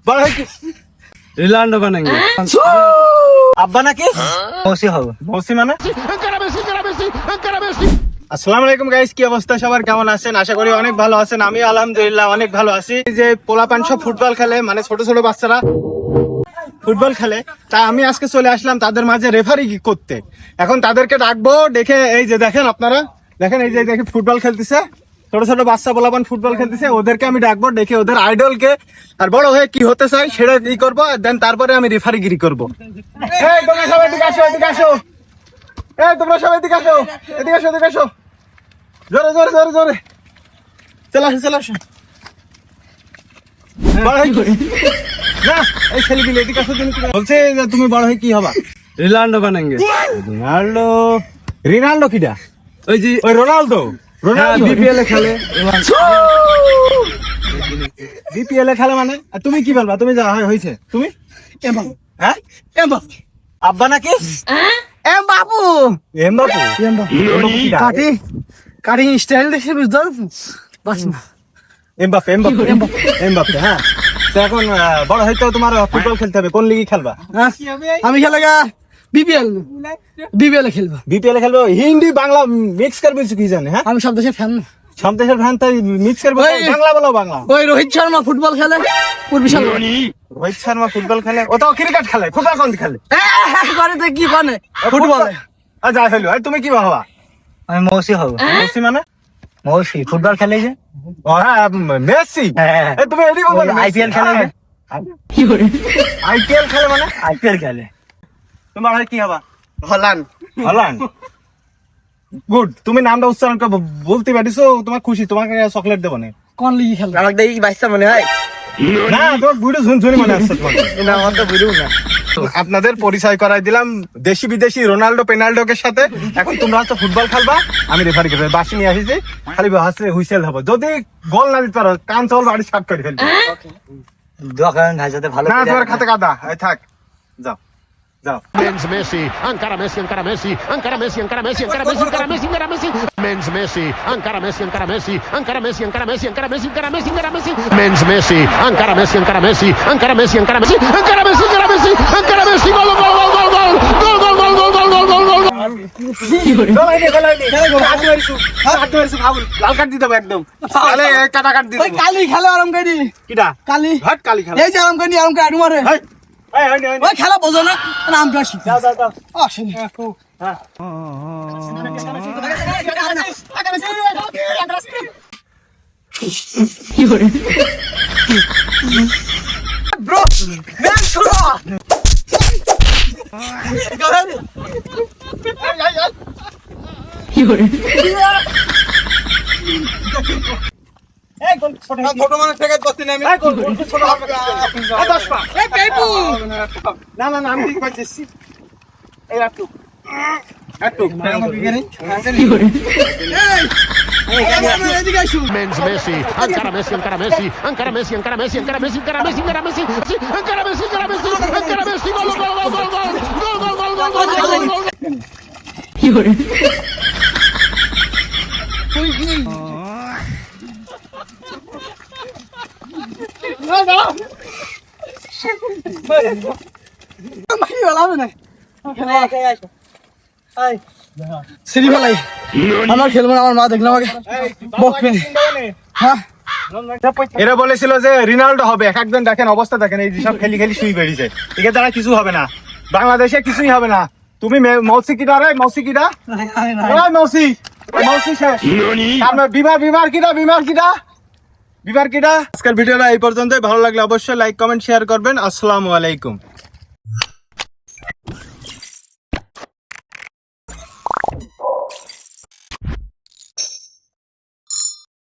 বড় হয় কি রিলান্ডো বানাঙ্গে আব্বা নাকি মৌসি হবে মৌসি মানে আসসালামু আলাইকুম গাইস, কি অবস্থা সবার, কেমন আছেন? আশা করি অনেক ভালো আছেন। আমি আলহামদুলিল্লাহ অনেক ভালো আছি। যে পোলাপান সব ফুটবল খেলে, মানে ছোট ছোট বাচ্চারা ফুটবল খেলে, তা আমি আজকে চলে আসলাম তাদের মাঝে রেফারি করতে। এখন তাদেরকে ডাকবো, দেখে এই যে দেখেন, আপনারা দেখেন, এই যে দেখে ফুটবল খেলতেছে, ছোট ছোট বাচ্চা পোলাপান ফুটবল খেলতেছে, ওদেরকে আমি ডাকবো, দেখে ওদের আইডলকে আর বড় হয়ে কি হতে চাই সেটা ই করবো, দেন তারপরে আমি রেফারিগিরি করবো। এই তোমরা সবাই এদিকে আসো, এদিকে আসো, এই তোমরা সবাই এদিকে আসো, এদিকে আসো, এদিকে আসো, জোরে জোরে জোরে জোরে চলে আসো, চলে আসো। বড় হয়ে কি না, এই ছেলেগুলো এদিকে আসো। বলছে যে তুমি বড় হয়ে কি হবা? রিলান্ডো বানাঙ্গে রোনাল্ডো। রিনাল্ডো কিটা? ওই যে ওই রোনাল্ডো। রোনাল্ডো বিপিএল এ খেলে বিপিএল এ খেলে মানে? আর তুমি কি বলবা? তুমি যা হয়েছে তুমি হ্যাঁ আব্বা নাকি বাবু এমবাপু। কাটিং স্টাইল দেখে বুঝতে বাস না এমবাপে এমবাপে এমবাপে হ্যাঁ। তো এখন বড় হয়তো তোমার ফুটবল খেলতে হবে, কোন লিগে খেলবা? আমি খেলেগা বিপিএল এ খেলবো। বিপিএল এ খেলবো? হিন্দি বাংলা মিক্স করবে কি জানে? হ্যাঁ, আমি সব দেশের ফ্যান। সব দেশের ফ্যান, তাই মিক্স করবে। বাংলা বলো, বাংলা। ওই রোহিত শর্মা ফুটবল খেলে, বিশাল রোহিত শর্মা ফুটবল খেলে, ও তো ক্রিকেট খেলে। ফুটবল কোন খেলে? করে তো কি করে ফুটবল। যা খেলো। তুমি কি হবা? আমি মৌসি হবো। মৌসি মানে? মৌসি ফুটবল খেলে যে ও হ্যাঁ, মেসি। এই তুমি এদিকে বলো, আইপিএল খেলে। আইপিএল খেলে মানে? আইপিএল খেলে। তোমার হয় কি হবা? হল্যান্ড। Holland, good. তুমি নামটা উচ্চারণ করে বলতে পারিছো, তোমার খুশি, তোমাকে চকলেট দেবো না। কোন লিগে খেলবে? আমাকে দেখি বাচ্চা মনে হয় না, তোমার বুড়ো ঝুনঝুনি মনে আসছে তোমার। না, আমার তো বুঝেও না। আপনাদের পরিচয় করাই দিলাম দেশি বিদেশি রোনাল্ডো পেনাল্ডোকে সাথে। এখন তোমরা হচ্ছে ফুটবল খেলবা, আমি রেফারি করবো। বাসি নিয়ে আসিছি, খালি হাসলে হুইসেল হবো। যদি গোল না দিতে পারো, কান চল বাড়ি সাত করে ফেলবে। ভালো না, তোমার খাতে কাদা। এই থাক, যাও যাও। Messi, encara Messi, encara Messi, encara Messi, encara Messi, encara Messi, encara Messi, encara Messi, Messi, encara Messi, encara Messi, encara Messi, encara Messi, encara Messi, encara Messi, encara Messi, Messi, encara Messi, encara Messi, encara Messi, encara Messi, encara Messi, encara Messi, encara Messi, gol, gol, gol, gol, gol, gol, gol, gol, gol, gol, gol, gol, gol. লাল card দিতে হবে একদম, তাহলে কাটা কাট দিতে হবে। কালি খেলে আরাম করি। কিটা কালি হট কালি খেলা? এই যে আরাম করি, আরাম করে আডু মারে। ওই খেলা বোঝো না, নাম বেশি। যাও যাও যাও। আসেনি। হ্যাঁ, ব্রো ম্যান শুরু। ছোট মানুষ থেকে করতে নেই আমি। না না না, আমি ঠিক পাচ্ছি। এই একটু একটু Messi, encara Messi, encara Messi, encara Messi, encara Messi, encara Messi, encara Messi, encara Messi, encara Messi, encara Messi, encara Messi, gol, gol, gol, gol, gol, gol, gol, gol, gol, gol, gol, gol. আমার খেলবো না, আমার মা দেখলাম আমাকে বকবে। হ্যাঁ, এরা বলেছিল যে রিনাল্ডো হবে, একজন দেখেন অবস্থা দেখেন, এই সব খেলি খেলি শুই বেরিয়েছে। একে দ্বারা কিছু হবে না, বাংলাদেশে কিছুই হবে না। তুমি মৌসি কিটা রে? মৌসি কিটা? মৌসি মৌসি শেষ। বিমার বিমার কিটা? বিমার কিটা? বিমার কিটা? আজকের ভিডিওটা এই পর্যন্তই। ভালো লাগলে অবশ্যই লাইক কমেন্ট শেয়ার করবেন। আসসালামু আলাইকুম।